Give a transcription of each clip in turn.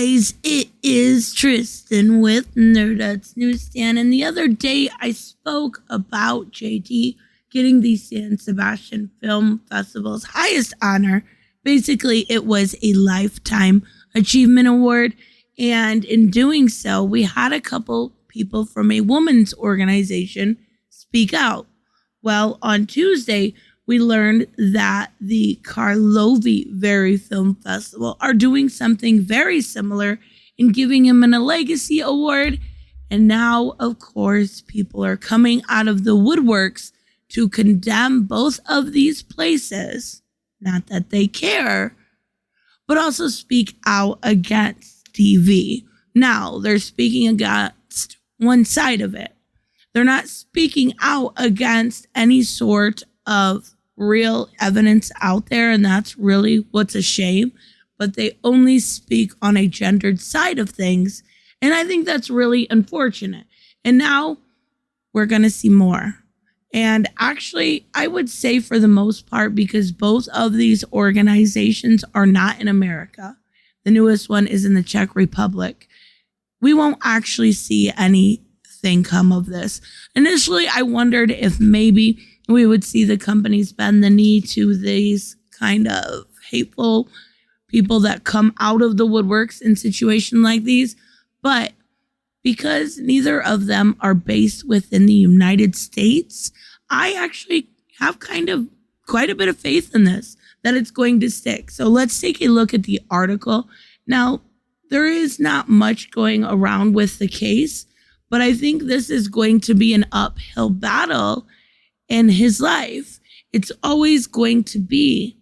guys, it is Tristan with Nerdette's Newsstand, and the other day I spoke about JD getting the San Sebastian Film Festival's highest honor. Basically, it was a Lifetime Achievement Award, and in doing so, we had a couple people from a women's organization speak out. Well, on Tuesday, we learned that the Caligula Bear Film Festival are doing something very similar in giving him a legacy award. And now, of course, people are coming out of the woodworks to condemn both of these places. Not that they care, but also speak out against TV. Now, they're speaking against one side of it. They're not speaking out against any sort of real evidence out there, and that's really what's a shame. But they only speak on a gendered side of things, and I think that's really unfortunate. And now we're going to see more. And actually, I would say for the most part, because both of these organizations are not in America, the newest one is in the Czech Republic, we won't actually see anything come of this. Initially, I wondered if maybe we would see the companies bend the knee to these kind of hateful people that come out of the woodworks in situations like these. But because neither of them are based within the United States, I actually have kind of quite a bit of faith in this, that it's going to stick. So let's take a look at the article. Now, there is not much going around with the case, but I think this is going to be an uphill battle in his life. It's always going to be,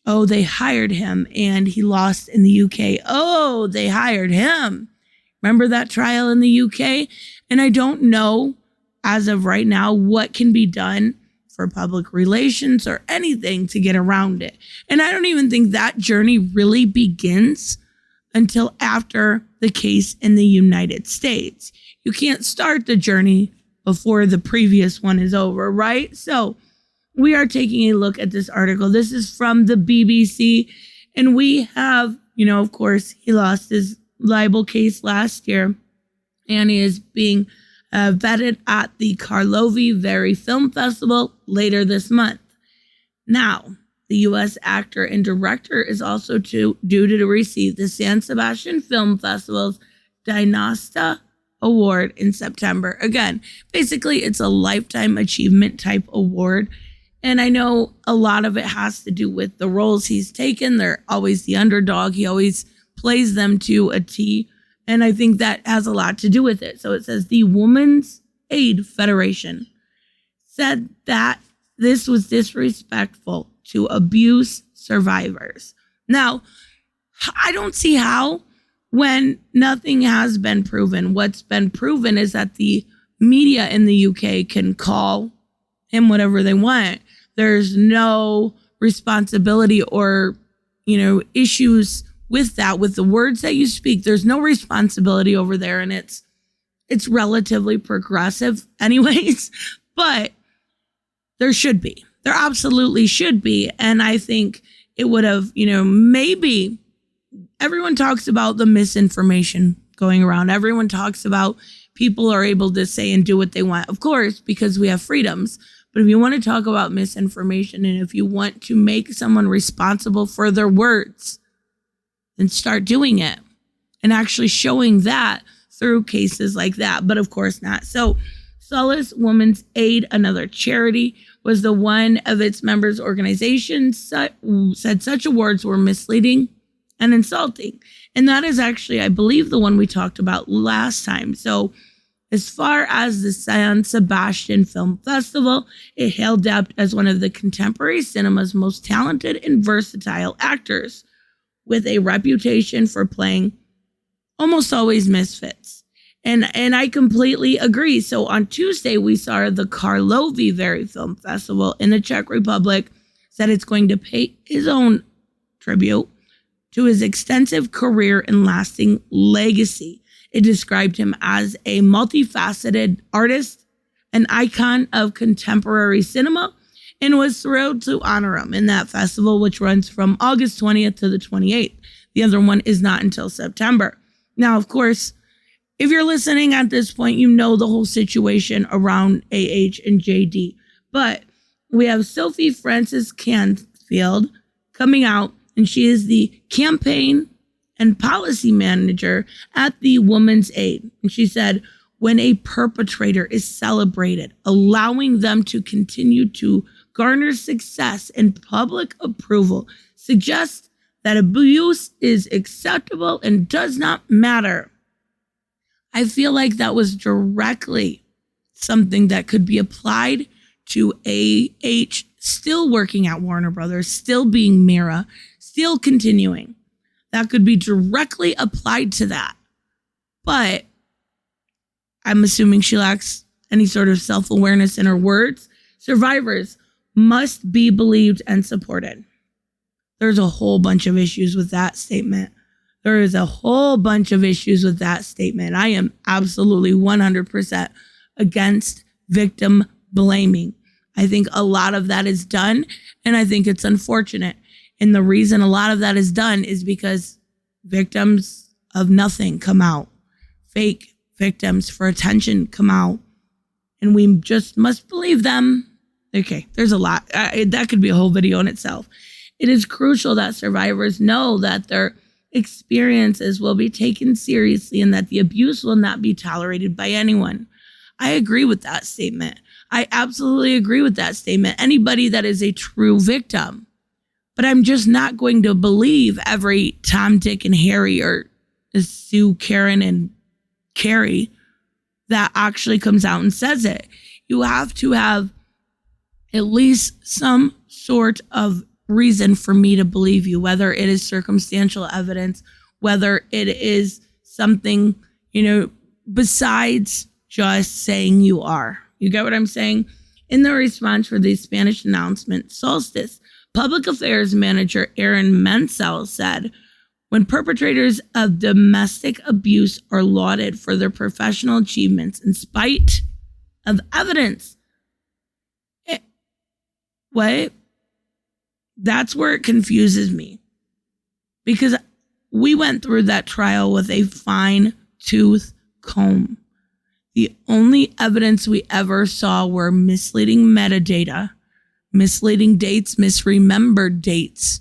oh, they hired him and he lost in the UK. Oh, they hired him. Remember that trial in the UK? And I don't know as of right now what can be done for public relations or anything to get around it. And I don't even think that journey really begins until after the case in the United States. You can't start the journey before the previous one is over, right? So we are taking a look at this article. This is from the BBC, and we have, of course, he lost his libel case last year, and he is being vetted at the Caligula Bear Film Festival later this month. Now, the U.S. actor and director is also due to receive the San Sebastian Film Festival's Dynasta Award in September. Again, basically, it's a lifetime achievement type award. And I know a lot of it has to do with the roles he's taken. They're always the underdog. He always plays them to a T. And I think that has a lot to do with it. So it says the Women's Aid Federation said that this was disrespectful to abuse survivors. Now, I don't see how, when nothing has been proven. What's been proven is that the media in the UK can call him whatever they want. There's no responsibility or, issues with that, with the words that you speak. There's no responsibility over there, and it's relatively progressive anyways, but there should be. There absolutely should be. And I think it would have, maybe everyone talks about the misinformation going around. Everyone talks about people are able to say and do what they want, of course, because we have freedoms. But if you want to talk about misinformation, and if you want to make someone responsible for their words, then start doing it and actually showing that through cases like that. But of course not. So Solace Women's Aid, another charity, was the one of its members' organizations said such awards were misleading and insulting. And that is actually, I believe, the one we talked about last time. So as far as the San Sebastian Film Festival, it hailed Depp as one of the contemporary cinema's most talented and versatile actors, with a reputation for playing almost always misfits. And I completely agree. So on Tuesday, we saw the Caligula Bear Film Festival in the Czech Republic said it's going to pay his own tribute to his extensive career and lasting legacy. It described him as a multifaceted artist, an icon of contemporary cinema, and was thrilled to honor him in that festival, which runs from August 20th to the 28th. The other one is not until September. Now, of course, if you're listening at this point, you know the whole situation around AH and JD. But we have Sophie Frances Canfield coming out, and she is the campaign and policy manager at the Women's Aid. And she said, when a perpetrator is celebrated, allowing them to continue to garner success and public approval suggests that abuse is acceptable and does not matter. I feel like that was directly something that could be applied to AH still working at Warner Brothers, still being Mira, still continuing. That could be directly applied to that. But I'm assuming she lacks any sort of self-awareness in her words. Survivors must be believed and supported. There's a whole bunch of issues with that statement. There is a whole bunch of issues with that statement. I am absolutely 100% against victim blaming. I think a lot of that is done, and I think it's unfortunate. And the reason a lot of that is done is because victims of nothing come out. Fake victims for attention come out, and we just must believe them. Okay, there's a lot. That could be a whole video in itself. It is crucial that survivors know that their experiences will be taken seriously and that the abuse will not be tolerated by anyone. I agree with that statement. I absolutely agree with that statement. Anybody that is a true victim. But I'm just not going to believe every Tom, Dick, and Harry or Sue, Karen, and Carrie that actually comes out and says it. You have to have at least some sort of reason for me to believe you, whether it is circumstantial evidence, whether it is something, besides just saying you are. You get what I'm saying? In the response for the Spanish announcement, Solstice, Public Affairs Manager Aaron Mansell said, when perpetrators of domestic abuse are lauded for their professional achievements in spite of evidence. What? That's where it confuses me. Because we went through that trial with a fine-tooth comb. The only evidence we ever saw were misleading metadata, misleading dates, misremembered dates,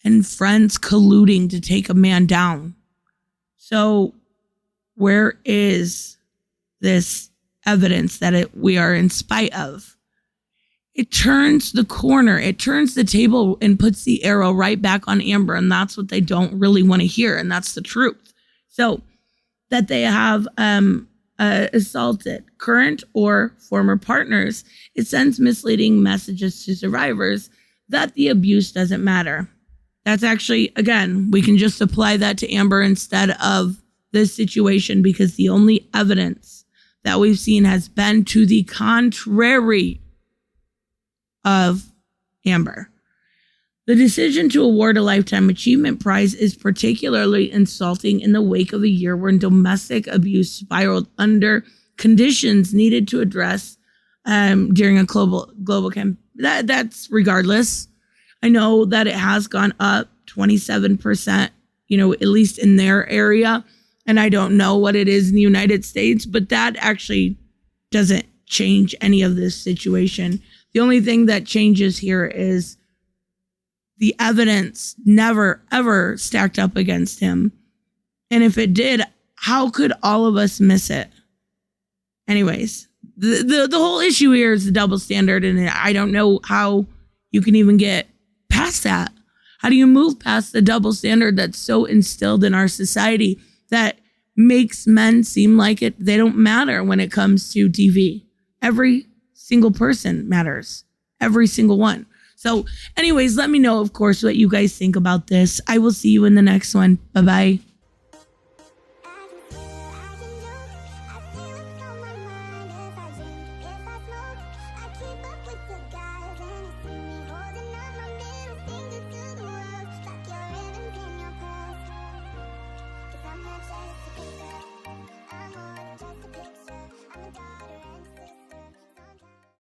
and friends colluding to take a man down. So where is this evidence that we are in spite of? It turns the corner, it turns the table and puts the arrow right back on Amber, and that's what they don't really want to hear, and that's the truth. So that they have assaulted current or former partners, it sends misleading messages to survivors that the abuse doesn't matter. That's actually, again, we can just apply that to Amber instead of this situation, because the only evidence that we've seen has been to the contrary of Amber. The decision to award a Lifetime Achievement Prize is particularly insulting in the wake of a year when domestic abuse spiraled under conditions needed to address during a global campaign. That's regardless. I know that it has gone up 27%, at least in their area. And I don't know what it is in the United States, but that actually doesn't change any of this situation. The only thing that changes here is the evidence never, ever stacked up against him. And if it did, how could all of us miss it? Anyways, the whole issue here is the double standard, and I don't know how you can even get past that. How do you move past the double standard that's so instilled in our society that makes men seem like they don't matter when it comes to TV? Every single person matters. Every single one. So anyways, let me know, of course, what you guys think about this. I will see you in the next one. Bye-bye.